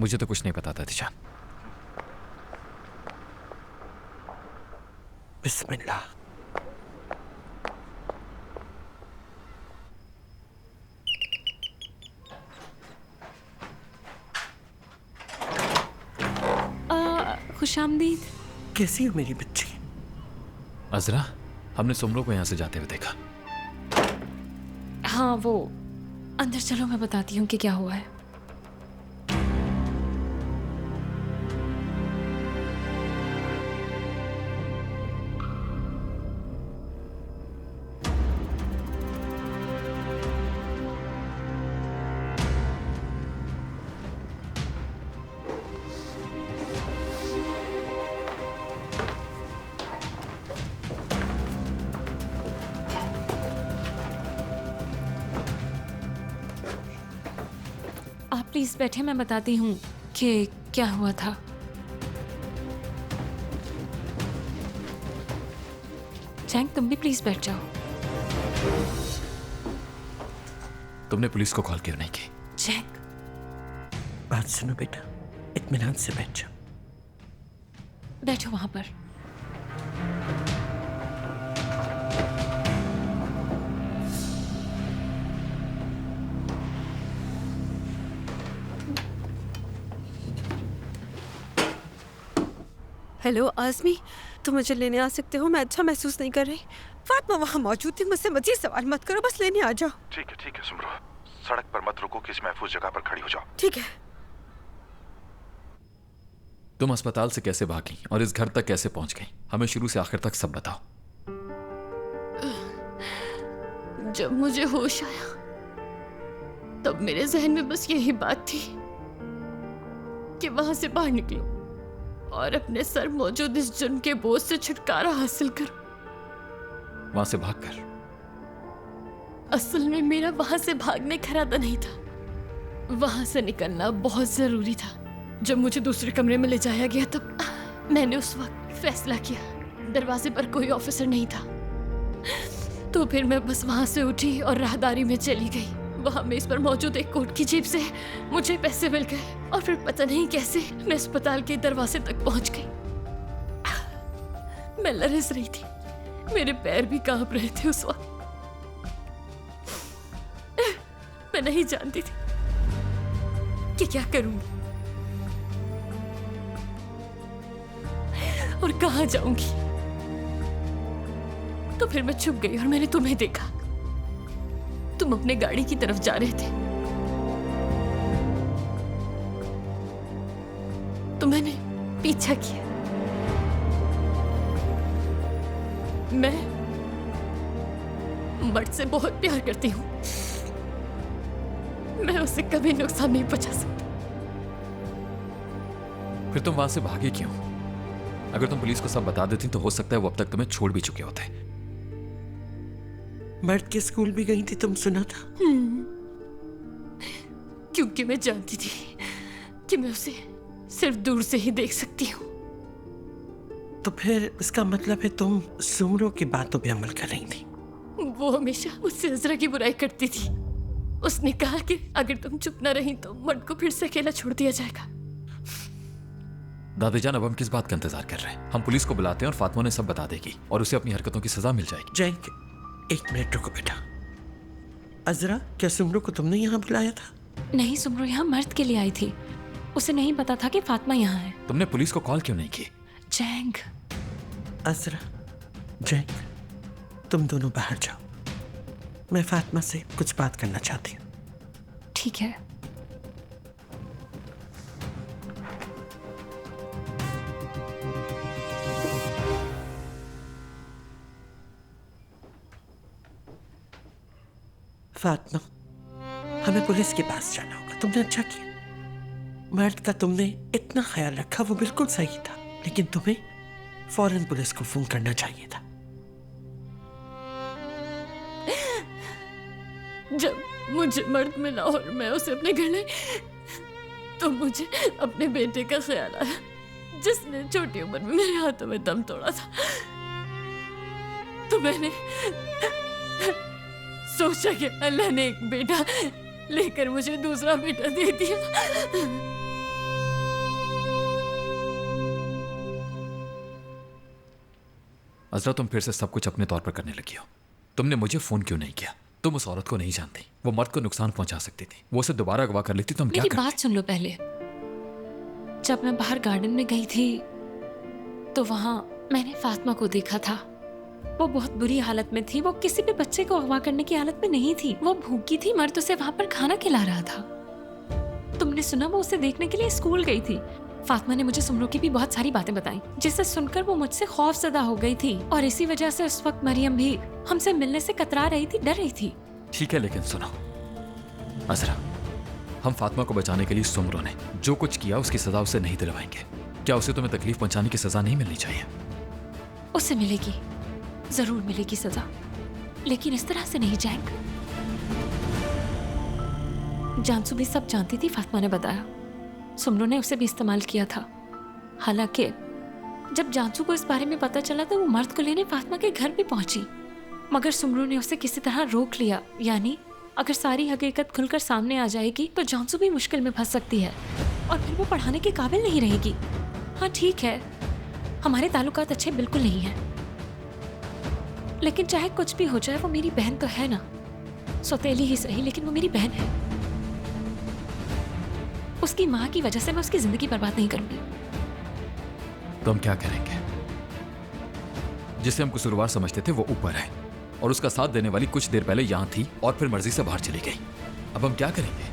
मुझे तो कुछ नहीं पता था दिशान। बिस्मिल्लाह। खुशामदीद। कैसी हो मेरी बच्ची? अजरा, हमने सुमरो को यहाँ से जाते हुए देखा। हाँ, वो अंदर चलो, मैं बताती हूँ कि क्या हुआ है। आप प्लीज बैठे, मैं बताती हूँ कि क्या हुआ था। जैंग, तुम भी प्लीज बैठ जाओ। तुमने पुलिस को कॉल क्यों नहीं की? जैंग, बात सुनो बेटा, इत्मीनान से बैठ जाओ। बैठो वहां पर। हेलो आज़मी, तुम मुझे लेने आ सकते हो? मैं अच्छा महसूस नहीं कर रही। फातिमा वहाँ मौजूद थी, मुझसे मजीद सवाल मत करो, बस लेने आ जाओ। ठीक है सुमरो, सड़क पर मत रुको, किसी महफूज जगह पर खड़ी हो जाओ। ठीक है। तुम अस्पताल से कैसे भागी और इस घर तक कैसे पहुंच गई? हमें शुरू से आखिर तक सब बताओ। जब मुझे होश आया तब मेरे जहन में बस यही बात थी कि वहां से बाहर निकलो और अपने सर मौजूद इस जुर्म के बोझ से छुटकारा हासिल करो। वहां से भागकर? असल में मेरा वहां से भागने का इरादा नहीं था, वहां से निकलना बहुत जरूरी था। जब मुझे दूसरे कमरे में ले जाया गया तब मैंने उस वक्त फैसला किया, दरवाजे पर कोई ऑफिसर नहीं था, तो फिर मैं बस वहां से उठी और राहदारी में चली गई। वहां मेज पर मौजूद एक कोट की जेब से मुझे पैसे मिल गए और फिर पता नहीं कैसे मैं अस्पताल के दरवाजे तक पहुंच गई। मैं लरस रही थी, मेरे पैर भी कांप रहे थे उस वक्त। मैं नहीं जानती थी कि क्या करूंगी और कहां जाऊंगी। तो फिर मैं छुप गई और मैंने तुम्हें देखा, तुम अपने गाड़ी की तरफ जा रहे थे, तो मैंने पीछा किया। मैं मर्द से बहुत प्यार करती हूँ, मैं उसे कभी नुकसान नहीं पहुंचा सकती। फिर तुम वहां से भागे क्यों? अगर तुम पुलिस को सब बता देती तो हो सकता है वो अब तक तुम्हें छोड़ भी चुके होते। मर्द के स्कूल भी गई थी, तुम सुना था? क्योंकि मैं जानती थी कि मैं उसे सिर्फ दूर से ही देख सकती हूँ। तो फिर इसका मतलब है तुम सुमरो की बातों पे अमल कर रही थी? वो हमेशा मुझसे अजरा की बुराई करती थी। उसने कहा कि अगर तुम चुप न रही तो मर्द को फिर से अकेला छोड़ दिया जाएगा। दादी जान, अब हम किस बात का इंतजार कर रहे हैं? हम पुलिस को बुलाते हैं और फातिमा ने सब बता देगी और उसे अपनी हरकतों की सजा मिल जाएगी। जैंग, एक मिनट रुको बेटा। अजरा, क्या सुमरो को तुमने यहाँ बुलाया था? नहीं, सुमरो यहाँ मर्द के लिए आई थी, उसे नहीं पता था कि फातिमा यहाँ है। तुमने पुलिस को कॉल क्यों नहीं की? जैंग। अजरा, जैंग, तुम दोनों बाहर जाओ, मैं फातिमा से कुछ बात करना चाहती हूँ। ठीक है। फातिमा, हमें पुलिस के पास जाना होगा। तुमने अच्छा किया, मर्द का तुमने इतना ख्याल रखा, वो बिल्कुल सही था, लेकिन तुम्हें फौरन पुलिस को फोन करना चाहिए था। जब मुझे मर्द मिला और मैं उसे अपने घर लाई तो मुझे अपने बेटे का ख्याल आया जिसने छोटी उम्र में मेरे हाथों में दम तोड़ा था। तो मैंने सोचा कि अल्लाह ने एक बेटा लेकर मुझे दूसरा बेटा दे दिया। अजरा, तुम फिर से सब कुछ अपने तौर पर करने लगी हो। तुमने मुझे फोन क्यों नहीं किया? तुम उस औरत को नहीं जानती, वो मर्द को नुकसान पहुंचा सकती थी। वो उसे दोबारा अगवा कर लेती तो हम क्या मेरी करते? बात सुन लो पहले। जब मैं बाहर गार्डन में गई थी तो वहां मैंने फातिमा को देखा था। वो बहुत बुरी हालत में थी। वो किसी भी बच्चे को अगवा करने की हालत में नहीं थी। वो भूखी थी, मर्द उसे वहां पर खाना खिला रहा था। तुमने सुना वो उसे देखने के लिए स्कूल गई थी। फातिमा ने मुझे सुमरो की भी बहुत सारी बातें बताई, जिसे सुनकर वो मुझसे खौफजदा हो गई थी और इसी वजह से उस वक्त मरियम भी हमसे मिलने से कतरा रही थी, डर रही थी। ठीक है, लेकिन सुनो अजरा, हम फातिमा को बचाने के लिए सुमरो ने जो कुछ किया उसकी सजा उसे नहीं दिलवाएंगे। क्या उसे तुम्हें तकलीफ पहुंचाने की सजा नहीं मिलनी चाहिए? उसे मिलेगी, जरूर मिलेगी सजा, लेकिन इस तरह से नहीं जैंक। जानसू भी सब जानती थी, फातिमा ने बताया। सुमरो ने उसे भी इस्तेमाल किया था। हालांकि जब जानसू को इस बारे में पता चला तो वो मर्द को लेने फातिमा के घर भी पहुंची, मगर सुमरो ने उसे किसी तरह रोक लिया। यानी अगर सारी हकीकत खुलकर सामने आ जाएगी तो जानसू भी मुश्किल में फंस सकती है और फिर वो पढ़ाने के काबिल नहीं रहेगी। हाँ ठीक है, हमारे ताल्लुकात अच्छे बिल्कुल नहीं हैं, लेकिन चाहे कुछ भी हो जाए वो मेरी बहन तो है ना। सौतेली ही सही, लेकिन वो मेरी बहन है। उसकी माँ की वजह से मैं उसकी जिंदगी बर्बाद नहीं करूंगी। तो हम क्या करेंगे? जिसे हम कसूरवार समझते थे वो ऊपर है और उसका साथ देने वाली कुछ देर पहले यहां थी और फिर मर्जी से बाहर चली गई। अब हम क्या करेंगे?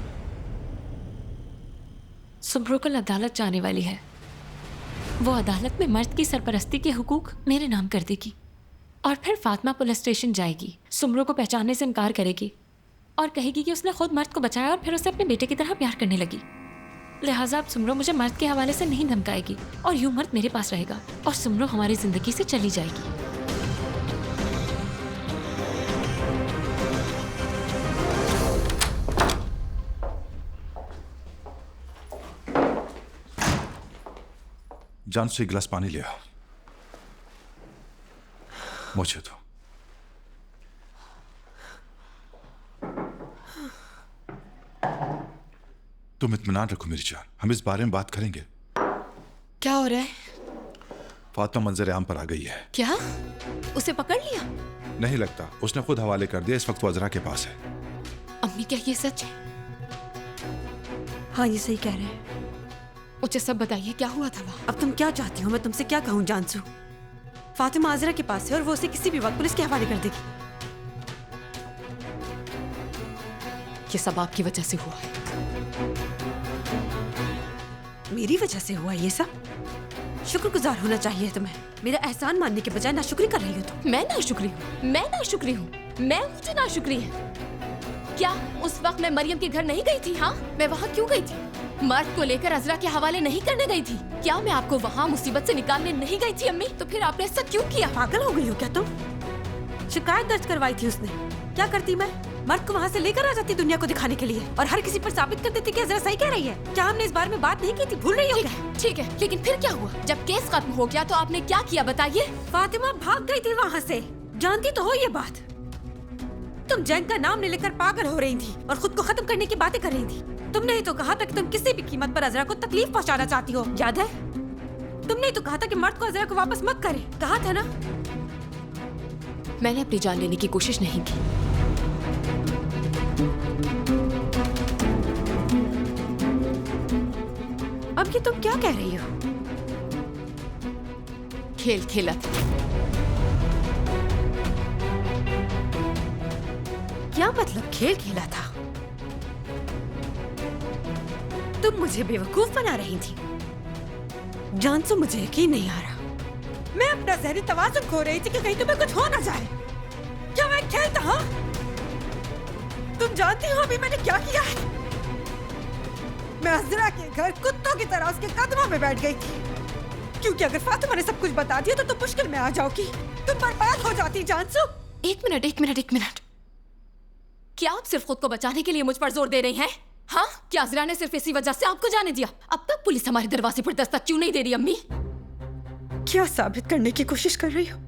सुमरो कल अदालत जाने वाली है। वो अदालत में मर्द की सरपरस्ती के हुकूक मेरे नाम कर देगी और फिर फातिमा पुलिस स्टेशन जाएगी, सुमरो को पहचानने से इनकार करेगी और कहेगी कि उसने खुद मर्द को बचाया और फिर उसे अपने बेटे की तरह प्यार करने लगी। लिहाजा अब सुमरो मुझे मर्द के हवाले से नहीं धमकाएगी और यूं मर्द मेरे पास रहेगा और सुमरो हमारी जिंदगी से चली जाएगी। जान से एक गिलास पानी लिया मुझे तो। तुम इत्मीनान रखो मेरी जान, हम इस बारे में बात करेंगे। क्या हो रहा है? फातिमा मंजर आम पर आ गई है। क्या उसे पकड़ लिया? नहीं लगता, उसने खुद हवाले कर दिया। इस वक्त वो अजरा के पास है। अम्मी क्या ये सच है? हाँ ये सही कह रहे हैं। मुझे सब बताइए, क्या हुआ था वहाँ? अब तुम क्या चाहती हो? मैं तुमसे क्या कहूँ जानसू? फातिमा आजरा के पास है और वो उसे किसी भी वक्त पुलिस के हवाले कर देगी। ये सब आपकी वजह से हुआ है। मेरी वजह से हुआ ये सब? शुक्रगुजार होना चाहिए तुम्हें। मेरा एहसान मानने के बजाय नाशुक्री कर रही हो तुम। मैं नाशुक्री हूँ? मैं नाशुक्री हूँ? मैं हूँ जो नाशुक्री है? क्या उस वक्त मैं मरियम के घर नहीं गई थी? हाँ, मैं वहाँ क्यों गई थी? मर्द को लेकर अजरा के हवाले नहीं करने गई थी? क्या मैं आपको वहाँ मुसीबत से निकालने नहीं गई थी अम्मी? तो फिर आपने ऐसा क्यों किया? पागल हो गई हो क्या तुम? शिकायत दर्ज करवाई थी उसने। क्या करती मैं? मर्द को वहाँ से लेकर आ जाती दुनिया को दिखाने के लिए और हर किसी पर साबित कर देती कि अजरा सही कह रही है। क्या हमने इस बारे में बात नहीं की थी? भूल रही हो क्या? ठीक है, लेकिन फिर क्या हुआ? जब केस खत्म हो गया तो आपने क्या किया बताइए? फातिमा भाग गई थी वहाँ से। जानती तो हो ये बात। तुम जंग का नाम ले लेकर पागल हो रही थी और खुद को खत्म करने की बातें कर रही थी। तुमने ही तो कहा था कि तुम किसी भी कीमत पर अजरा को तकलीफ पहुंचाना चाहती हो, याद है? तुमने ही तो कहा था कि मर्द को अजरा को वापस मत करे, कहा था ना? मैंने अपनी जान लेने की कोशिश नहीं की। अब ये तुम क्या कह रही हो? खेल खेला था। क्या मतलब खेल खेला था? तुम मुझे बेवकूफ बना रही थी। जानसू मुझे यकीन नहीं आ रहा। मैं अपना जहरी तवाज़ुन खो रही थी कि कहीं तुम्हें कुछ हो ना जाए। क्या मैं खेलता? हाँ, तुम जानती हो अभी मैंने क्या किया है? मैं अजरा के घर कुत्तों की तरह उसके कदमों में बैठ गई थी, क्योंकि अगर फातिमा ने सब कुछ बता दिया तो तुम मुश्किल में आ जाओगी, तुम बर्बाद हो जाती। जानसू, एक मिनट। क्या आप सिर्फ खुद को बचाने के लिए मुझ पर जोर दे रही हैं? हाँ, क्या अजरा ने सिर्फ इसी वजह से आपको जाने दिया? अब तक पुलिस हमारे दरवाजे पर दस्तक क्यों नहीं दे रही अम्मी? क्या साबित करने की कोशिश कर रही हो?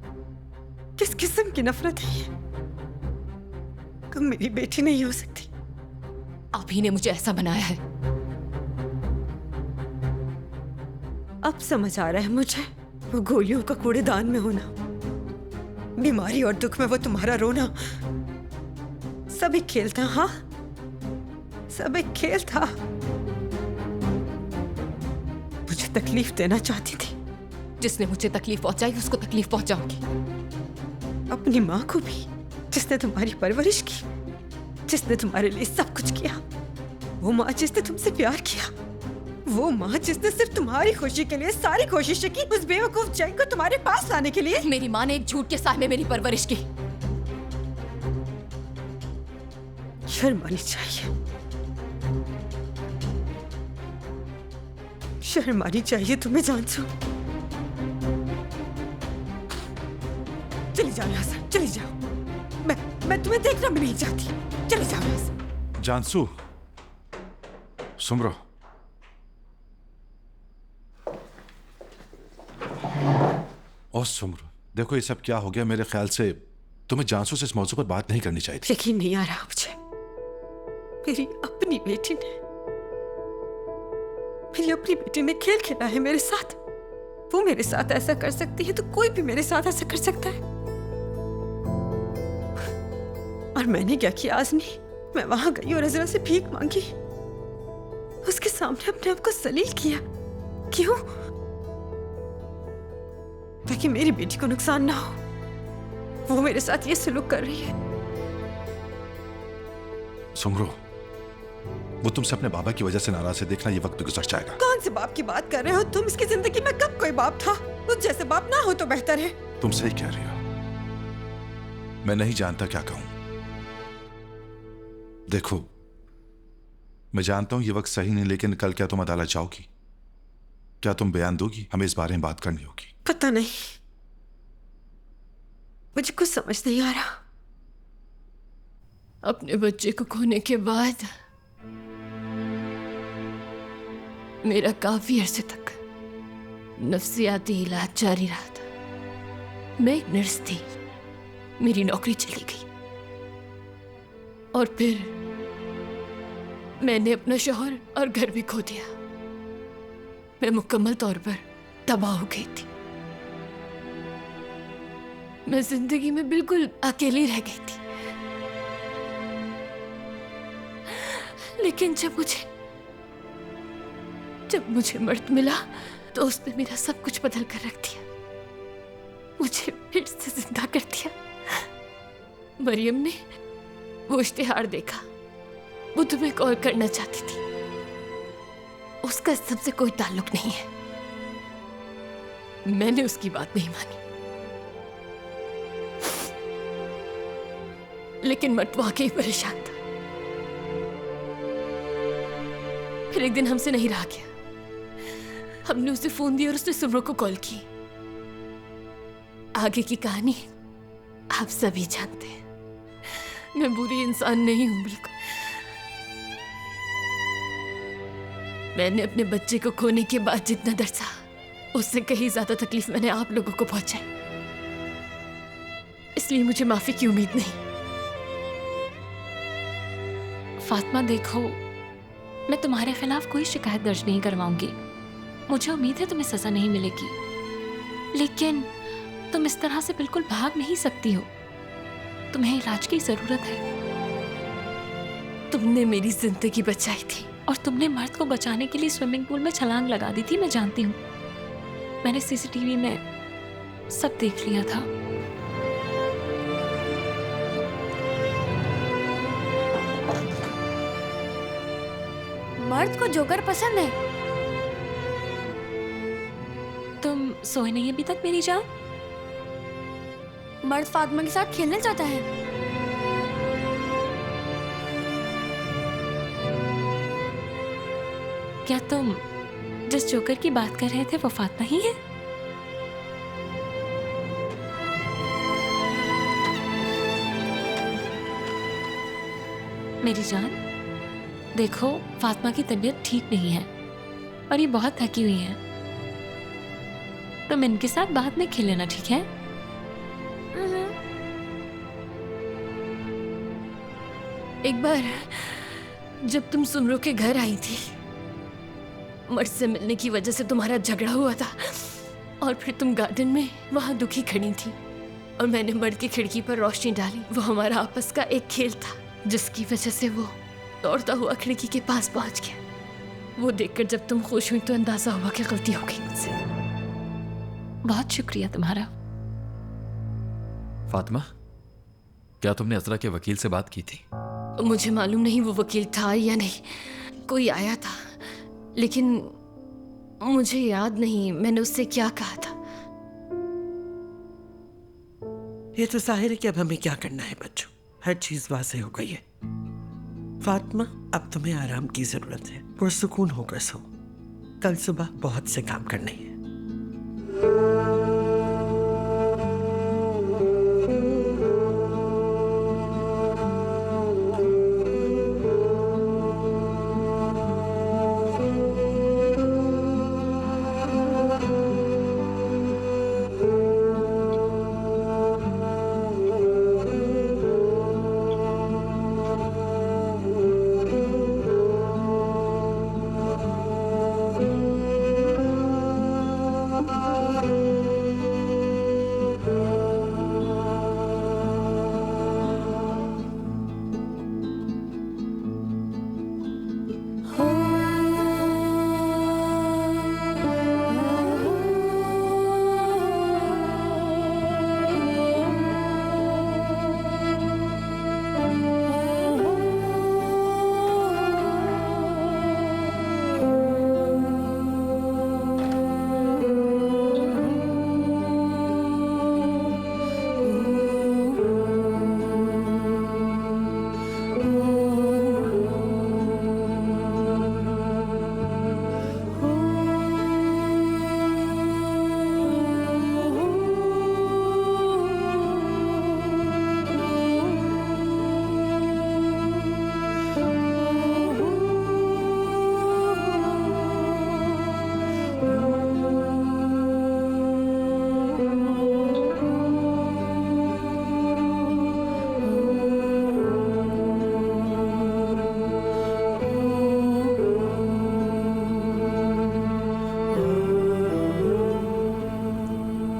किस किस्म की नफरत है ये? तुम मेरी बेटी नहीं हो सकती। आप ही ने मुझे ऐसा बनाया है। अब समझ आ रहा है मुझे वो गोलियों का कूड़ेदान में होना। बीमारी और दुख में वो तुम्हारा रोना सब एक खेल था। हाँ, सब एक खेल था। मुझे तकलीफ देना चाहती थी। जिसने मुझे तकलीफ पहुंचाई उसको तकलीफ पहुंचाऊंगी। अपनी माँ को भी, जिसने तुम्हारी परवरिश की, जिसने तुम्हारे लिए सब कुछ किया। वो माँ जिसने तुमसे प्यार किया, वो माँ जिसने सिर्फ तुम्हारी खुशी के लिए सारी कोशिशें की उस बेवकूफ जय को तुम्हारे पास लाने के लिए। मेरी माँ ने एक झूठ के साए में मेरी परवरिश की। शर्म आनी चाहिए, शर्म आनी चाहिए तुम्हें जानसू। चली जाओ यहाँ से, चली जाओ। मैं तुम्हें देखना भी नहीं चाहती। चली जाओ यहाँ से। जानसू, सुमरो, और सुमरो, देखो ये सब क्या हो गया। मेरे ख्याल से तुम्हें जानसू से इस मौजू पर बात नहीं करनी चाहिए थी। यकीन नहीं आ रहा मुझे। मेरी अपनी बेटी ने खेल खेला है मेरे साथ। वो मेरे साथ ऐसा कर सकती है तो कोई भी मेरे साथ ऐसा कर सकता है। और मैंने क्या किया आज़मी? मैं वहां गई और अज़रा से भीख मांगी, उसके सामने अपने आप को जलील किया। क्यों? ताकि मेरी बेटी को नुकसान ना हो। वो मेरे साथ ये सलूक कर रही है। सुमरो, वो तुमसे अपने बाबा की वजह से नाराज है। देखना ये वक्त गुजर जाएगा। कौन से बाप की बात कर रहे हो तुम? इसकी जिंदगी में कब कोई बाप था? उस जैसे बाप ना हो तो बेहतर है। तुम सही कह रही हो। मैं नहीं जानता क्या कहूं। देखो, मैं जानता हूं ये वक्त सही नहीं, लेकिन कल क्या तुम अदालत जाओगी? क्या तुम बयान दोगी? हमें इस बारे में बात करनी होगी। पता नहीं, मुझे कुछ समझ नहीं आ रहा। अपने बच्चे को खोने के बाद मेरा काफी अरसे तक नफ्सियाती इलाज जारी रहा था। मैं एक नर्स थी, मेरी नौकरी चली गई और फिर मैंने अपना शौहर और घर भी खो दिया। मैं मुकम्मल तौर पर तबाह हो गई थी। मैं जिंदगी में बिल्कुल अकेली रह गई थी। लेकिन जब मुझे मर्द मिला तो उसने मेरा सब कुछ बदल कर रख दिया, मुझे फिर से जिंदा कर दिया। मरियम ने वो इश्तिहार देखा, वो तुम्हें कॉल करना चाहती थी। उसका सबसे कोई ताल्लुक नहीं है। मैंने उसकी बात नहीं मानी, लेकिन मर्द वाकई परेशान था। फिर एक दिन हमसे नहीं रहा गया। हमने उसे फोन दिया और उसने सुमरो को कॉल की। आगे की कहानी आप सभी जानते हैं। मैं बुरी इंसान नहीं हूं बिल्कुल। मैंने अपने बच्चे को खोने के बाद जितना दर्द सहा, उससे कहीं ज्यादा तकलीफ मैंने आप लोगों को पहुंचाई। इसलिए मुझे माफी की उम्मीद नहीं। फातिमा देखो, मैं तुम्हारे खिलाफ कोई शिकायत दर्ज नहीं करवाऊंगी। मुझे उम्मीद है तुम्हें सजा नहीं मिलेगी, लेकिन तुम इस तरह से बिल्कुल भाग नहीं सकती हो। तुम्हें इलाज की जरूरत है। तुमने मेरी जिंदगी बचाई थी और तुमने मर्द को बचाने के लिए स्विमिंग पूल में छलांग लगा दी थी। मैं जानती हूँ, मैंने सीसीटीवी में सब देख लिया था। मर्द को जोकर पसंद है। तुम सोए नहीं अभी तक मेरी जान? मर्द फातिमा के साथ खेलना चाहता है। क्या तुम जिस जोकर की बात कर रहे थे वो फातिमा ही है? मेरी जान देखो, फातिमा की तबीयत ठीक नहीं है और ये बहुत थकी हुई है। तुम इनके साथ बाद में खेल लेना, ठीक है? एक बार जब तुम सुमरो के घर आई थी, मर्द से मिलने की वजह से तुम्हारा झगड़ा हुआ था और फिर तुम गार्डन में वहां दुखी खड़ी थी। और मैंने मर्द की खिड़की पर रोशनी डाली। वो हमारा आपस का एक खेल था, जिसकी वजह से वो दौड़ता हुआ खिड़की के पास पहुंच गया। वो देखकर जब तुम खुश हुई तो अंदाजा हुआ कि गलती हो गई मुझसे। बहुत शुक्रिया तुम्हारा। फातिमा, क्या तुमने असरा के वकील से बात की थी? मुझे मालूम नहीं वो वकील था या नहीं, कोई आया था, लेकिन मुझे याद नहीं मैंने उससे क्या कहा था। ये तो जाहिर है कि अब हमें क्या करना है बच्चों, हर चीज वाज़ेह हो गई है। फातिमा, अब तुम्हें आराम की जरूरत है, पुरसुकून होकर सो, कल सुबह बहुत से काम करने हैं।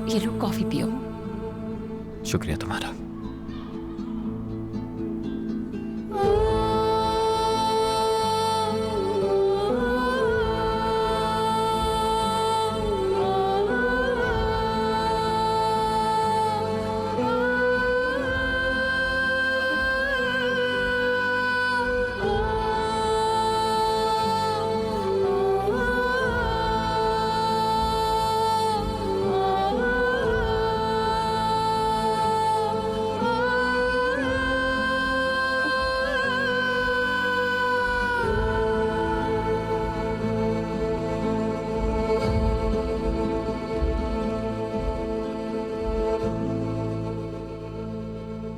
ये लो कॉफी पियो। शुक्रिया तुम्हारा।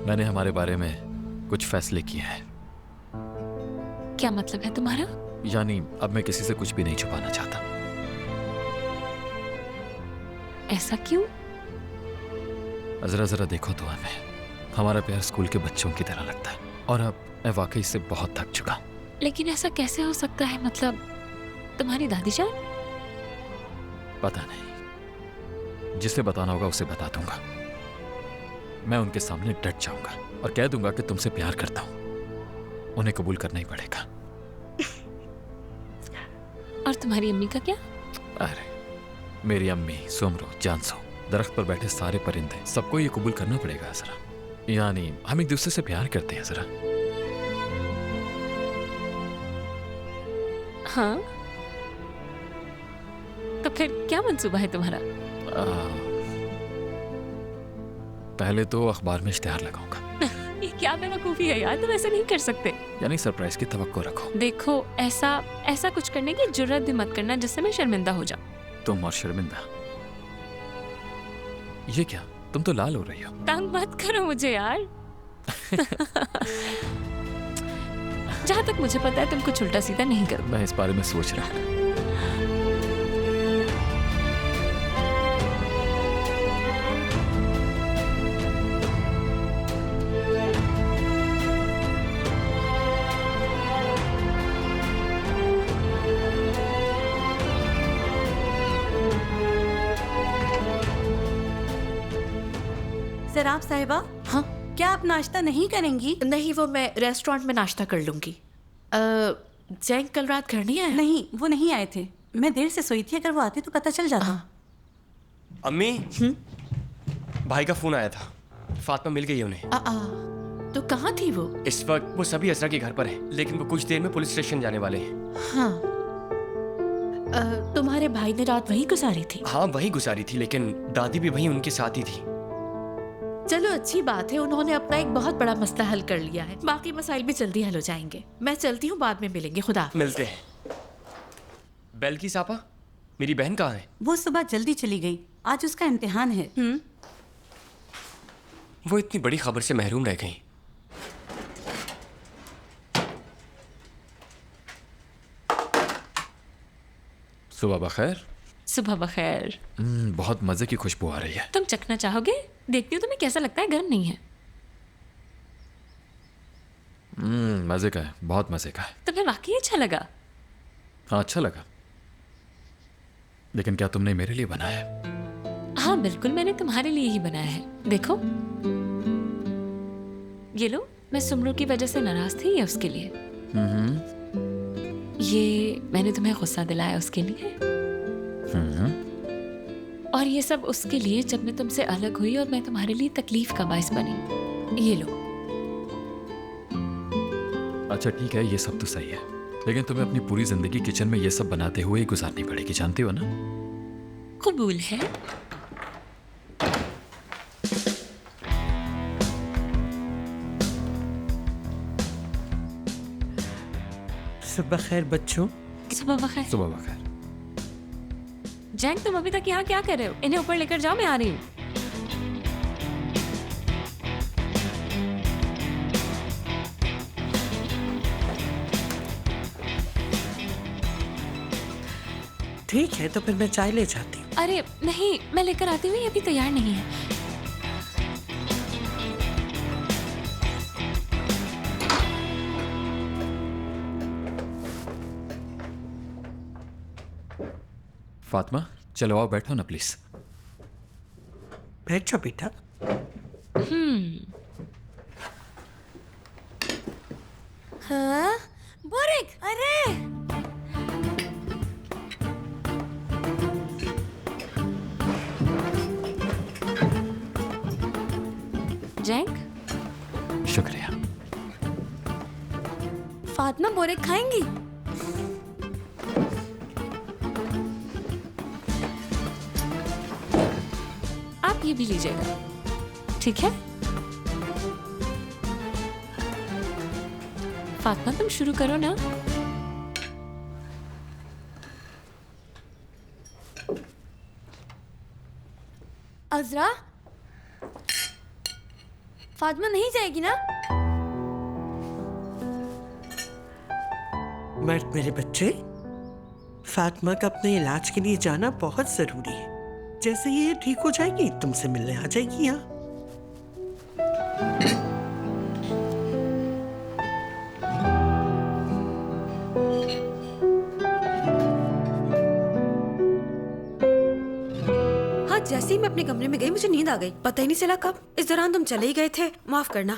मैंने हमारे बारे में कुछ फैसले किए हैं। क्या मतलब है तुम्हारा? यानी अब मैं किसी से कुछ भी नहीं छुपाना चाहता। ऐसा क्यों? जरा देखो तो हमें, हमारा प्यार स्कूल के बच्चों की तरह लगता है और अब मैं वाकई से बहुत थक चुका हूं। लेकिन ऐसा कैसे हो सकता है? मतलब तुम्हारी दादी जान? पता नहीं, जिसे बताना होगा उसे बता दूंगा। मैं उनके सामने डट जाऊंगा और कह दूंगा कि तुमसे प्यार करता हूं। उन्हें कबूल करना ही पड़ेगा। और तुम्हारी अम्मी का क्या? अरे मेरी अम्मी, सुमरो, जानसो, दरख्त पर बैठे सारे परिंदे, सबको ये कबूल करना पड़ेगा जरा। यानी हम एक दूसरे से प्यार करते हैं जरा। हाँ, तो फिर क्या मंसूबा है तुम्हारा? पहले तो अखबार में इश्तिहार लगाऊंगा। ये क्या बेवकूफी है यार, तुम ऐसे नहीं कर सकते। यानी सरप्राइज की तवक्को रखो। देखो, ऐसा कुछ करने की जुर्रत भी मत करना जिससे मैं शर्मिंदा हो जाऊं। तुम और शर्मिंदा? ये क्या, तुम तो लाल हो रही हो। तंग मत करो मुझे यार। जहां तक मुझे पता है तुम कुछ उल्टा सीधा नहीं करो। मैं इस बारे में सोच रहा हूँ। जनाब साहिबा, हाँ क्या आप नाश्ता नहीं करेंगी? नहीं, वो मैं रेस्टोरेंट में नाश्ता कर लूंगी। जैंग कल रात घर नहीं आया? नहीं, वो नहीं आए थे। मैं देर से सोई थी, अगर वो आते तो पता चल जाता। अम्मी, भाई का फोन आया था, फातिमा मिल गई है उन्हें। तो कहाँ थी वो? इस वक्त वो सभी असरा के घर पर है, लेकिन वो कुछ देर में पुलिस स्टेशन जाने वाले हैं। हाँ। तुम्हारे भाई ने रात वहीं गुजारी थी? हाँ वहीं गुजारी थी, लेकिन दादी भी वहीं उनके साथ ही थी। चलो अच्छी बात है, उन्होंने अपना एक बहुत बड़ा मसला हल कर लिया है। बाकी मसाइल भी जल्दी हल हो जाएंगे। मैं चलती हूँ, बाद में मिलेंगे। खुदा। मिलते हैं। बेलकी सापा, मेरी बहन कहाँ है? वो सुबह जल्दी चली गई, आज उसका इम्तिहान है। वो इतनी बड़ी खबर से महरूम रह गई। सुबह बखैर। सुबह बखैर। बहुत मजे की खुशबू आ रही है। तुम चखना चाहोगे? देखती हूँ तुम्हें कैसा लगता है। गर्म नहीं है। मजे का है, बहुत मजे का है। तुम्हें वाकई अच्छा लगा? हाँ अच्छा लगा, लेकिन क्या तुमने मेरे लिए बनाया? हाँ बिल्कुल, मैंने तुम्हारे लिए ही बनाया है। देखो ये लो, मैं सुमरू की वजह से नाराज थी, ये उसके लिए। ये मैंने तुम्हें गुस्सा दिलाया उसके लिए। और ये सब उसके लिए जब मैं तुमसे अलग हुई और मैं तुम्हारे लिए तकलीफ का बायस बनी। ये लो। अच्छा ठीक है, ये सब तो सही है, लेकिन तुम्हें अपनी पूरी जिंदगी किचन में ये सब बनाते हुए ही गुजारनी पड़ेगी, जानती हो ना? कबूल है। सुबह खैर बच्चों। सुबह बखैर। सुबह बखैर। जैंग तुम अभी तक यहाँ क्या कर रहे हो? इन्हें ऊपर लेकर जाओ, मैं आ रही हूँ। ठीक है, तो फिर मैं चाय ले जाती हूँ। अरे नहीं, मैं लेकर आती हूँ, ये अभी तैयार नहीं है। फातिमा चलो आओ, बैठो ना प्लीज। बैठो बेटा। हाँ? बोरिक, अरे जैंग। शुक्रिया। फातिमा बोरिक खाएंगी? आप ये भी लीजिएगा, ठीक है? फातिमा तुम शुरू करो ना। अजरा, फातिमा नहीं जाएगी ना? मर्द मेरे बच्चे, फातिमा का अपने इलाज के लिए जाना बहुत जरूरी है। जैसे ये ठीक हो जाएगी तुमसे मिलने आ जाएगी यहाँ। हाँ, जैसे ही मैं अपने कमरे में गई मुझे नींद आ गई, पता ही नहीं चला कब। इस दौरान तुम चले ही गए थे, माफ करना।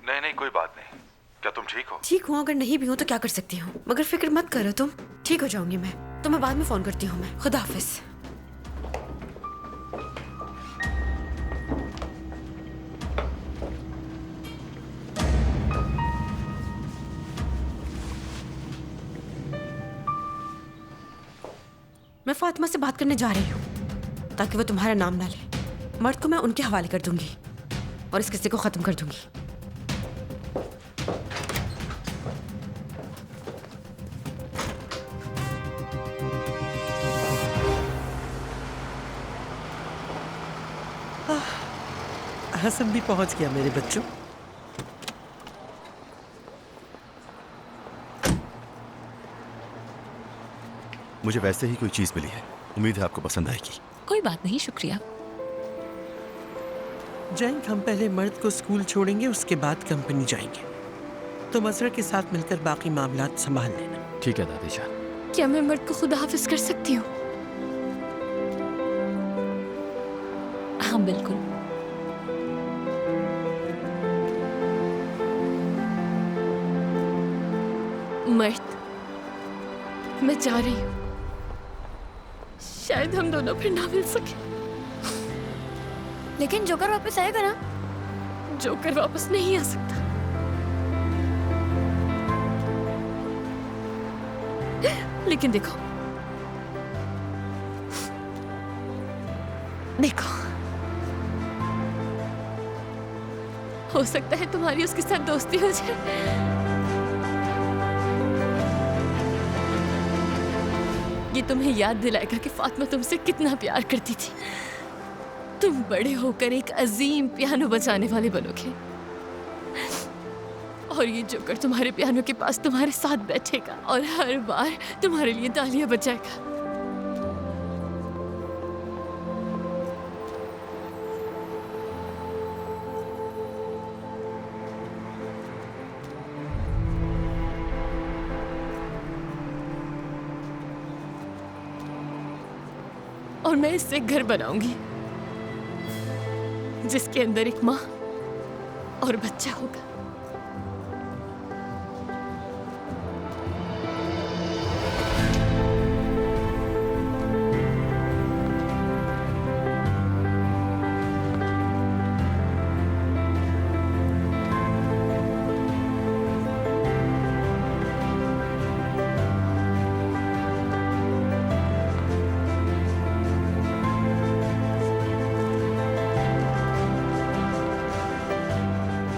नहीं नहीं कोई बात नहीं। क्या तुम ठीक हो? ठीक हूँ, अगर नहीं भी हूँ तो क्या कर सकती हूँ। मगर फिक्र मत करो तुम, ठीक हो जाऊंगी मैं। तुम्हें बाद में फोन करती हूँ मैं। खुदा हाफिज। मैं फातिमा से बात करने जा रही हूँ ताकि वो तुम्हारा नाम ना ले। मर्द को मैं उनके हवाले कर दूंगी और इस किस्से को खत्म कर दूंगी। हसन भी पहुंच गया मेरे बच्चों। मुझे वैसे ही कोई चीज मिली है, उम्मीद है आपको पसंद आएगी। कोई बात नहीं, शुक्रिया। जैंग, हम पहले मर्द को स्कूल छोड़ेंगे, उसके बाद कंपनी जाएंगे। तुम अजरा के साथ मिलकर बाकी मामलात संभाल लेना। ठीक है दादी जान। क्या मैं मर्द को खुदा हाफिज कर सकती हूँ? हाँ बिल्कुल। मर्द, मैं जा रही हूँ। शायद हम दोनों फिर ना मिल सके। लेकिन जोकर वापस आएगा ना? जोकर वापस नहीं आ सकता। लेकिन देखो, हो सकता है तुम्हारी उसके साथ दोस्ती हो जाए। ये तुम्हें याद दिलाएगा कि फातिमा तुमसे कितना प्यार करती थी। तुम बड़े होकर एक अजीम पियानो बजाने वाले बनोगे, और ये जोकर तुम्हारे पियानो के पास तुम्हारे साथ बैठेगा और हर बार तुम्हारे लिए तालियां बजाएगा। और मैं इससे घर बनाऊंगी जिसके अंदर एक माँ और बच्चा होगा।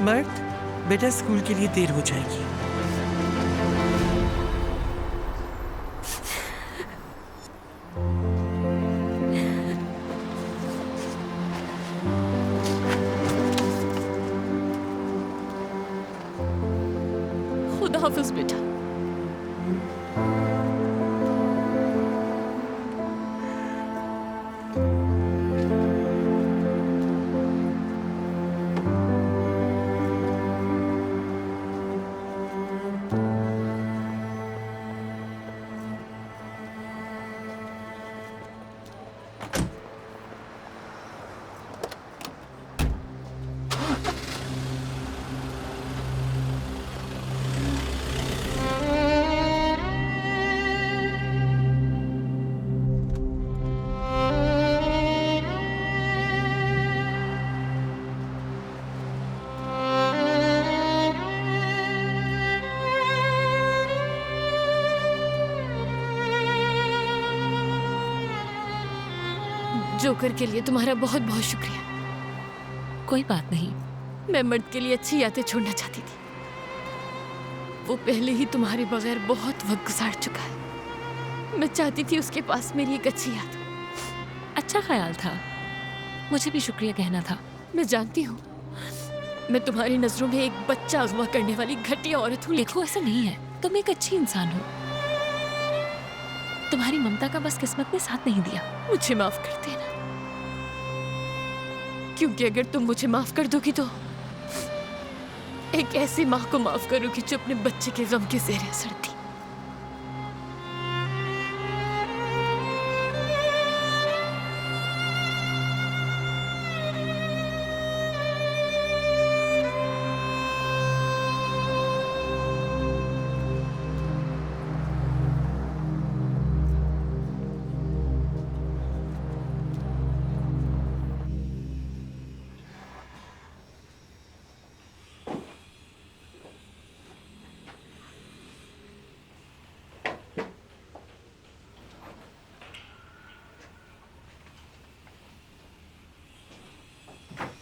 मर्द, बेटा स्कूल के लिए देर हो जाएगी। खुदा हाफिज बेटा। जोकर के लिए तुम्हारा बहुत बहुत शुक्रिया। कोई बात नहीं। मैं मर्द के लिए अच्छी यादें छोड़ना चाहती थी। वो पहले ही तुम्हारे बगैर बहुत वक्त गुजार चुका है। मैं चाहती थी उसके पास मेरी एक अच्छी याद हो। अच्छा ख्याल था, मुझे भी शुक्रिया कहना था। मैं जानती हूँ मैं तुम्हारी नजरों में एक बच्चा अगवा करने वाली घटिया औरत हूँ। देखो ऐसा नहीं है, तुम एक अच्छी इंसान हो। तुम्हारी ममता का बस किस्मत ने साथ नहीं दिया। मुझे माफ कर देना, क्योंकि अगर तुम मुझे माफ कर दोगी तो एक ऐसी माँ को माफ करोगी जो अपने बच्चे के गम के ज़ेरे असर थी।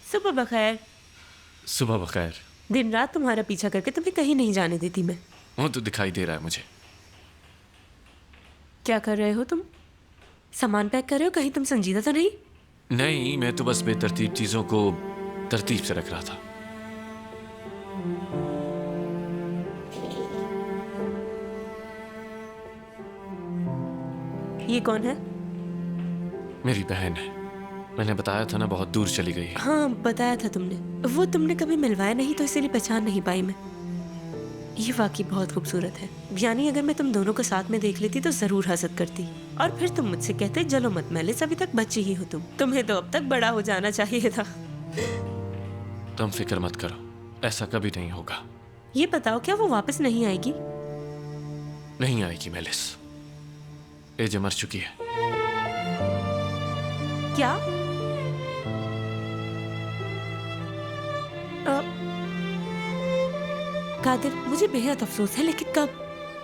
सुबह बखैर। सुबह बखैर। दिन रात तुम्हारा पीछा करके तुम्हें कहीं नहीं जाने देती मैं। वो तो दिखाई दे रहा है मुझे। क्या कर रहे हो तुम? सामान पैक कर रहे हो? कहीं तुम संजीदा तो नहीं? नहीं, मैं तो बस बेतरतीब चीजों को तरतीब से रख रहा था। ये कौन है? मेरी बहन है। मैंने बताया था ना, बहुत दूर चली गई है। हाँ बताया था तुमने। वो तुमने कभी मिलवाया नहीं तो इसीलिए पहचान नहीं पाई मैं। ये वाकई बहुत खूबसूरत है। यानी अगर मैं तुम दोनों को साथ में देख लेती तो जरूर हसद करती, और फिर तुम मुझसे कहते जलो मत मैले, अभी तक बच्ची ही हो तुम। तुम्हें तो अब तक बड़ा हो जाना चाहिए था। तुम फिक्र मत करो, ऐसा कभी नहीं होगा। ये बताओ क्या वो वापस नहीं आएगी? नहीं आएगी मेलिस। एजे मर चुकी है। क्या? कादिर, मुझे बेहद अफसोस है, लेकिन कब?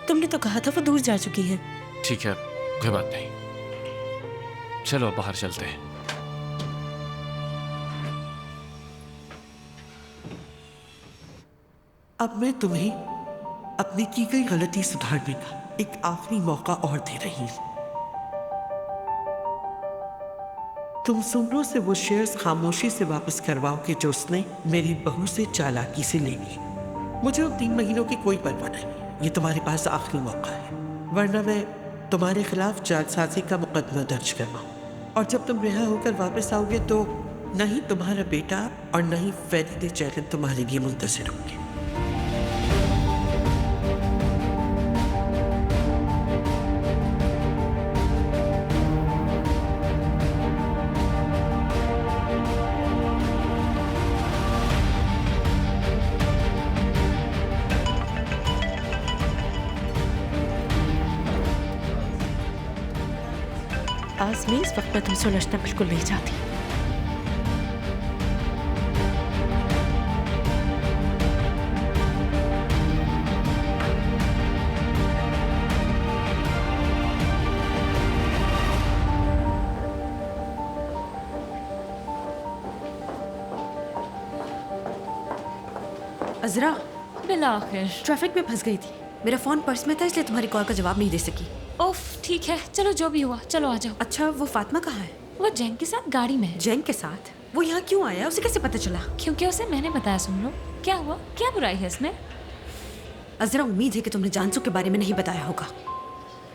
तुमने तो कहा था वो दूर जा चुकी है। ठीक है, कोई बात नहीं। चलो अब बाहर चलते हैं। अब मैं तुम्हें अपनी की गई गलती सुधारने का एक आखिरी मौका और दे रही हूं। तुम सुमरो से वो शेयर्स खामोशी से वापस करवाओगे जो उसने मेरी बहू से चालाकी से ले ली। मुझे उन 3 महीनों की कोई परवाह नहीं। ये तुम्हारे पास आखिरी मौका है, वरना मैं तुम्हारे खिलाफ जालसाजी का मुकदमा दर्ज करवाऊं। और जब तुम रिहा होकर वापस आओगे तो न ही तुम्हारा बेटा और न ही फरीदे चैलन तुम्हारे लिए मुंतज़िर होंगे। आज़मी, इस वक्त मैं तुमसे उलझना बिल्कुल नहीं चाहती। अजरा, बिलाखिर ट्रैफिक में फंस गई थी। मेरा फोन पर्स में था, इसलिए तुम्हारी कॉल का जवाब नहीं दे सकी। ओफ, ठीक है, चलो जो भी हुआ, चलो आ जाओ। अच्छा, वो फातिमा कहाँ है? वो जैंग के साथ गाड़ी में है। जैंग के साथ? वो यहाँ क्यों आया? उसे कैसे पता चला? क्योंकि उसे मैंने बताया। सुन लो, क्या हुआ? क्या बुराई है इसमें? अजरा, उम्मीद है कि तुमने जानसू के बारे में नहीं बताया होगा।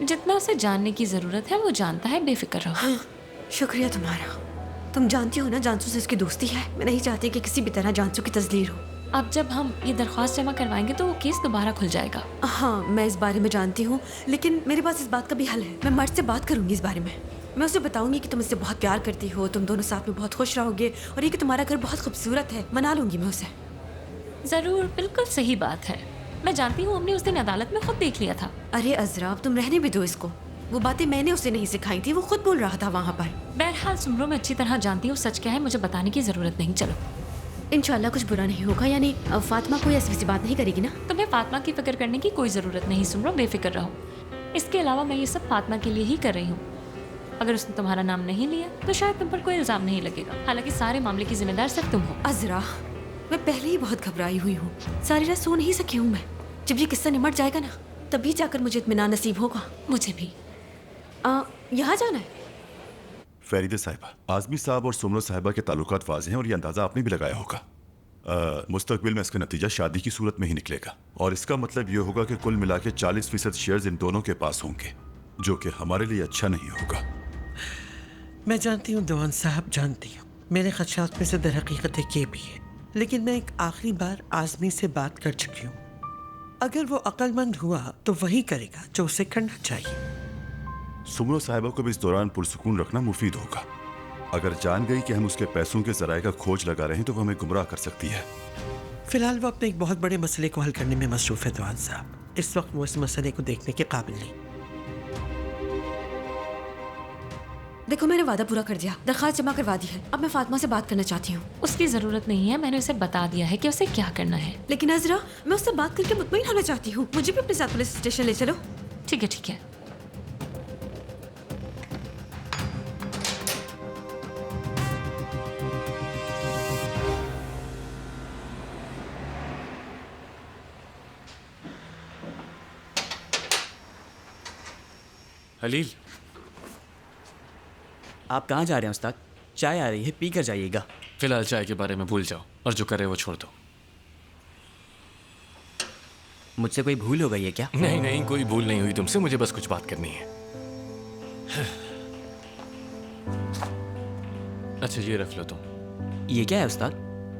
जितना उसे जानने की जरूरत है वो जानता है, बेफिक्र रहो। हाँ, शुक्रिया तुम्हारा। तुम जानती हो ना जानसू से उसकी दोस्ती है। मैं नहीं चाहती कि किसी भी तरह जानसू की तस्लीर हो। अब जब हम ये दरख्वास्त जमा करवाएंगे तो वो केस दोबारा खुल जाएगा। हाँ, मैं इस बारे में जानती हूँ, लेकिन मेरे पास इस बात का भी हल है। मैं मर्द से बात करूंगी इस बारे में। मैं उसे बताऊंगी कि तुम इससे बहुत प्यार करती हो, तुम दोनों साथ में बहुत खुश रहोगे, और ये कि तुम्हारा घर बहुत खूबसूरत है। मना लूंगी मैं उसे। जरूर, बिल्कुल सही बात है। मैं जानती हूँ, हमने उस दिन अदालत में खुद देख लिया था। अरे अजरा, अब तुम रहने भी दो इसको। वो बातें मैंने उसे नहीं सिखाई थी, वो खुद बोल रहा था वहाँ पर। बहरहाल सुमरो, मैं अच्छी तरह जानती हूँ सच क्या है, मुझे बताने की जरूरत नहीं। चलो, इंशाल्लाह कुछ बुरा नहीं होगा। यानी अब फातिमा कोई ऐसी वैसी बात नहीं करेगी ना? तुम्हें फातिमा की फिक्र करने की कोई जरूरत नहीं सुमरो, बेफिक्र रहो। इसके अलावा मैं ये सब फातिमा के लिए ही कर रही हूँ। अगर उसने तुम्हारा नाम नहीं लिया तो शायद तुम पर कोई इल्जाम नहीं लगेगा। हालांकि सारे मामले की जिम्मेदार सिर्फ तुम हो। अजरा, मैं पहले ही बहुत घबराई हुई हूँ। सारी रात सो नहीं सकी हूँ मैं। जब ये किस्सा निमट जाएगा ना, तभी जाकर मुझे इत्मीनान नसीब होगा। मुझे भी। यहाँ जाना है? फरीदा साहिबा, आज़मी साहब और सुमरो साहिबा के ताल्लुकात वाज़ेह हैं और ये अंदाज़ा आपने भी लगाया होगा। मुस्तकबिल में इसका नतीजा शादी की सूरत में ही निकलेगा, और इसका मतलब ये होगा कि कुल मिला के 40% शेयर्स इन दोनों के पास होंगे, जो कि हमारे लिए अच्छा नहीं होगा। मैं जानती हूँ देवान साहब, जानती हूँ। मेरे खदशात में से दर हकीकत एक ये भी है, लेकिन मैं एक आखिरी बार आज़मी से बात कर चुकी हूँ। अगर वो अक्लमंद हुआ तो वही करेगा जो उसे करना चाहिए। सुमरो साहिबा को भी इस दौरान पुरसुकून रखना मुफीद होगा। अगर जान गई कि हम उसके पैसों के जराये का खोज लगा रहे हैं तो वो हमें गुमराह कर सकती है। फिलहाल वो अपने एक बहुत बड़े मसले को हल करने में मसरूफ है देवान साहब। इस वक्त वो इस मसले को देखने के काबिल नहीं। देखो, मैंने वादा पूरा कर दिया, दरखास्त जमा करवा दी है। अब मैं फातिमा से बात करना चाहती हूँ। उसकी जरूरत नहीं है, मैंने उसे बता दिया है कि उसे क्या करना है। लेकिन अजरा, मैं उससे बात करके मुतमईन होना चाहती हूँ। मुझे भी अपने साथ पुलिस स्टेशन ले चलो। ठीक है, ठीक है। हलील, आप कहाँ जा रहे हैं उस्ताद? चाय आ रही है, पी कर जाइएगा। फिलहाल चाय के बारे में भूल जाओ और जो करे वो छोड़ दो। मुझसे कोई भूल हो गई है क्या? नहीं नहीं, कोई भूल नहीं हुई तुमसे। मुझे बस कुछ बात करनी है। अच्छा, ये रख लो तुम। ये क्या है उस्ताद?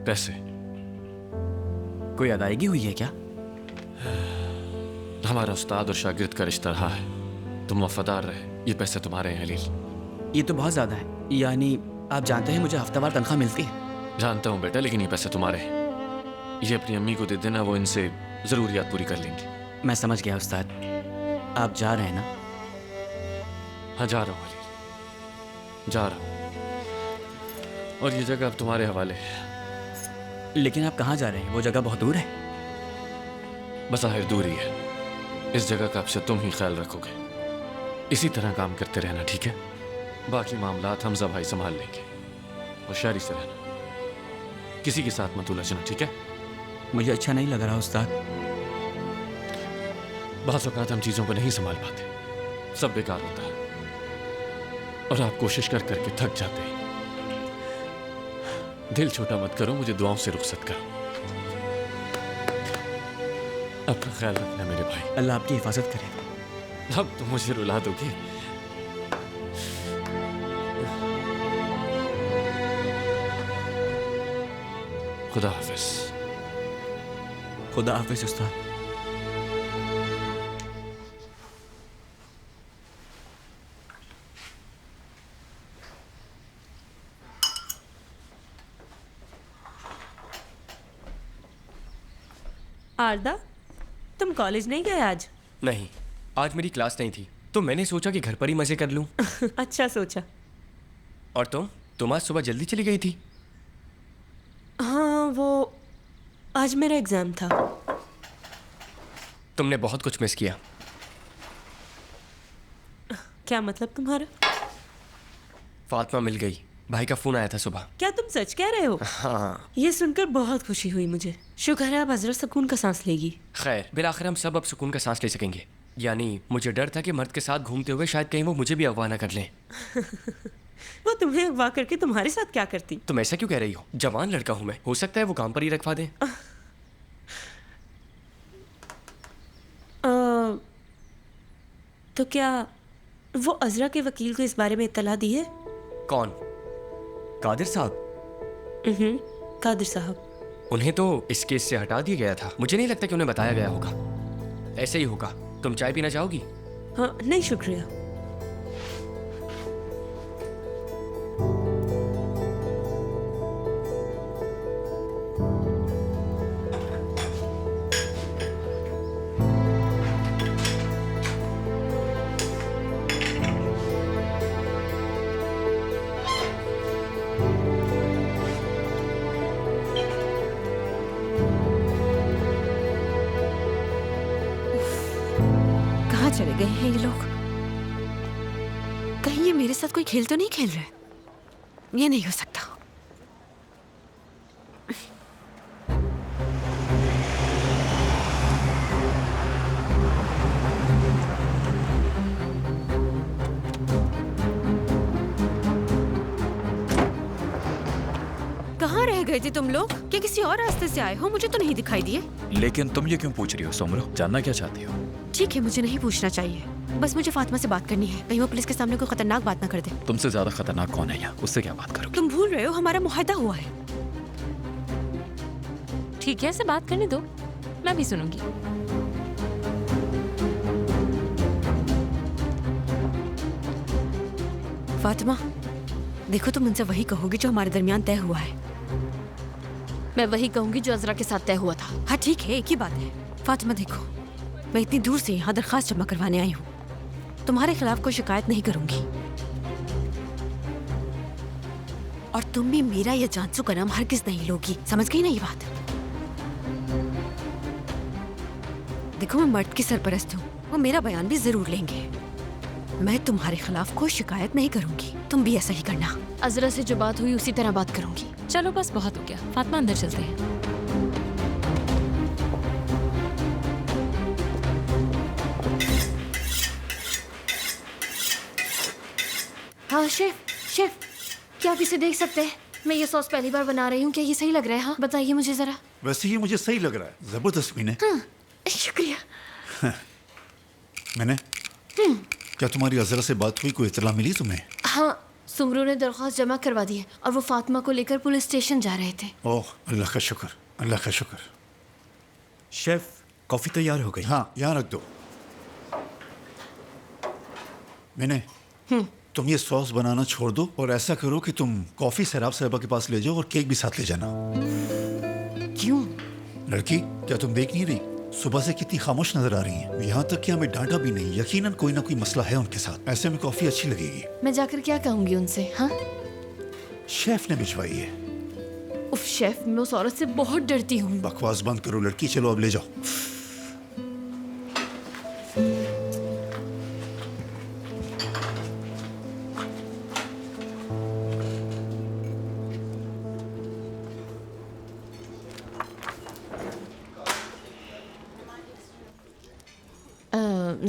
पैसे। कोई अदायगी हुई है क्या? हमारा उस्ताद और शागिर्द का रिश्ता रहा है, तुम वफादार रहे। ये पैसे तुम्हारे हैं हलील। ये तो बहुत ज्यादा है। यानी आप जानते हैं मुझे हफ्तावार तनख्वाह मिलती है। जानता हूँ बेटा, लेकिन ये पैसे तुम्हारे हैं। ये अपनी अम्मी को दे देना, वो इनसे जरूरियात पूरी कर लेंगी। मैं समझ गया उस्ताद। आप जा रहे हैं ना? हाँ जा रहा हूँ अली, जा रहा हूँ। और ये जगह अब तुम्हारे हवाले है। लेकिन आप कहाँ जा रहे हैं? वो जगह बहुत दूर है। बस आखिर दूर ही है। इस जगह का अब से तुम ही ख्याल रखोगे। इसी तरह काम करते रहना, ठीक है? बाकी मामलात हमजा भाई संभाल लेंगे। होशियारी से रहना, किसी के साथ मत उलझना, ठीक है? मुझे अच्छा नहीं लग रहा उस्ताद। बाज़ औक़ात हम चीज़ों को नहीं संभाल पाते, सब बेकार होता है और आप कोशिश कर करके थक जाते हैं। दिल छोटा मत करो, मुझे दुआओं से रुखसत करो। अपना ख्याल रखना मेरे भाई। अल्लाह आपकी हिफाजत करे। अब तो मुझे रुला दोगे। खुदा हाफिज। खुदा हाफिज उस्ताद। आरदा, तुम कॉलेज नहीं गए आज? नहीं, आज मेरी क्लास नहीं थी, तो मैंने सोचा कि घर पर ही मजे कर लूं। अच्छा सोचा। और तुम आज सुबह जल्दी चली गई थी? हाँ, वो आज मेरा एग्जाम था। तुमने बहुत कुछ मिस किया। क्या मतलब तुम्हारा? फातिमा मिल गई, भाई का फोन आया था सुबह। क्या तुम सच कह रहे हो? हाँ। ये सुनकर बहुत खुशी हुई मुझे। शुक्र है अब हजरत सुकून का सांस लेगी। खैर, बिलाखिर हम सब अब सुकून का सांस ले सकेंगे। यानी मुझे डर था कि मर्द के साथ घूमते हुए शायद कहीं वो मुझे भी अगवा ना कर लें। वो तुम्हें अगवा करके तुम्हारे साथ क्या करती? तुम ऐसा क्यों कह रही हो? जवान लड़का हूं मैं, हो सकता है वो काम पर ही रखवा दें। तो क्या वो अजरा के वकील को इस बारे में इत्तला दी है? कौन? कादिर साहब? कादिर साहब। उन्हें तो इस केस से हटा दिया गया था। मुझे नहीं लगता कि उन्हें बताया गया होगा। ऐसे ही होगा। तुम चाय पीना चाहोगी? हाँ, नहीं शुक्रिया। चले गए हैं ये लोग? कहीं ये मेरे साथ कोई खेल तो नहीं खेल रहे? ये नहीं हो सकता। कहाँ रह गए थे तुम लोग? क्या किसी और रास्ते से आए हो? मुझे तो नहीं दिखाई दिए। लेकिन तुम ये क्यों पूछ रही हो सोमरो? जानना क्या चाहती हो? ठीक है, मुझे नहीं पूछना चाहिए। बस मुझे फातिमा से बात करनी है। कहीं वो पुलिस के सामने कोई खतरनाक बात ना कर दे। तुमसे ज्यादा खतरनाक कौन है यहाँ? उससे क्या बात करोगे? तुम भूल रहे हो हमारा मुआहदा हुआ है। ठीक है, ऐसे बात करने दो, मैं भी सुनूंगी। फातिमा, देखो तुम उनसे वही कहोगी जो हमारे दरमियान तय हुआ है। मैं वही कहूंगी जो अजरा के साथ तय हुआ था। हाँ ठीक है, एक ही बात है। फातिमा देखो, मैं इतनी दूर से यहाँ दरखास्त जमा करवाने आई हूँ। तुम्हारे खिलाफ कोई शिकायत नहीं करूंगी। और तुम भी मेरा या जानसू का नाम हरगिज नहीं लोगी। समझ गई ना ये बात? देखो, मैं मर्द की सरपरस्त हूँ, वो मेरा बयान भी जरूर लेंगे। मैं तुम्हारे खिलाफ कोई शिकायत नहीं करूंगी। तुम भी ऐसा ही करना। अजरा से जो बात हुई उसी तरह बात करूंगी। चलो बस बहुत हो गया, फातिमा अंदर चलते हैं। हाँ शेफ, क्या आप इसे देख सकते हैं? मैं ये सॉस पहली बार बना रही हूँ, क्या ये सही लग रहा है? हाँ बताइए मुझे जरा। वैसे ये मुझे सही लग रहा है, जबरदस्त मीने। हाँ, शुक्रिया। मैंने क्या तुम्हारी अजरा से बात हुई? कोई इत्तला मिली तुम्हें? हाँ, सुमरू ने दरख्वास्त जमा करवा दी है और वो फातिमा को लेकर पुलिस स्टेशन जा रहे थे। ओह, अल्लाह का शुक्र, अल्लाह का शुक्र। शेफ, कॉफी तैयार हो गई। हाँ, यहाँ रख दो। मैंने तुम ये सॉस बनाना छोड़ दो और ऐसा करो कि तुम कॉफी सैराब साहिबा के पास ले जाओ और केक भी साथ ले जाना। क्यों? लड़की, क्या तुम देख नहीं रही? सुबह से कितनी खामोश नजर आ रही हैं। यहाँ तक कि हमें डांटा भी नहीं। यकीनन कोई ना कोई मसला है उनके साथ। ऐसे में कॉफी अच्छी लगेगी। मैं जाकर क्या कहूंगी उनसे? हाँ, शेफ ने भिजवाई है। उफ शेफ, मैं उस औरत से बहुत डरती हूँ। बकवास बंद करो लड़की, चलो अब ले जाओ।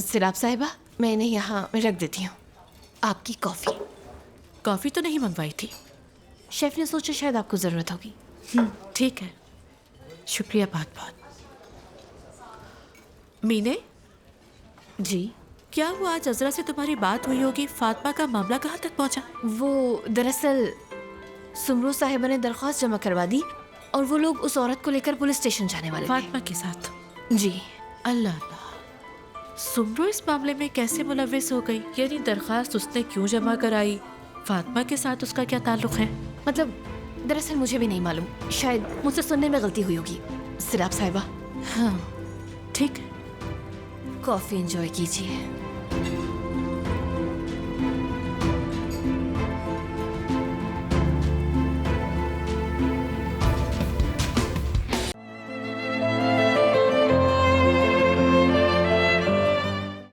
सिराब साहिबा, मैं इन्हें यहाँ रख देती हूँ। आपकी कॉफ़ी। कॉफ़ी तो नहीं मंगवाई थी। शेफ ने सोचा शायद आपको ज़रूरत होगी। ठीक है, शुक्रिया बहुत बहुत। मीने जी, क्या वो आज अजरा से तुम्हारी बात हुई होगी? फातिमा का मामला कहाँ तक पहुँचा? वो दरअसल सुमरो साहिबा ने दरख्वास्त जमा करवा दी और वो लोग उस औरत को लेकर पुलिस स्टेशन जाने वाले थे। फातिमा के साथ? जी। अल्लाह अल्लाह, सुमरो इस मामले में कैसे मुलविस हो गई? यानी दरख्वास्त उसने क्यों जमा कराई? फातिमा के साथ उसका क्या ताल्लुक है? मतलब दरअसल मुझे भी नहीं मालूम, शायद मुझसे सुनने में गलती हुई होगी। सिराब साहिबा। हाँ ठीक है, कॉफ़ी एंजॉय कीजिए।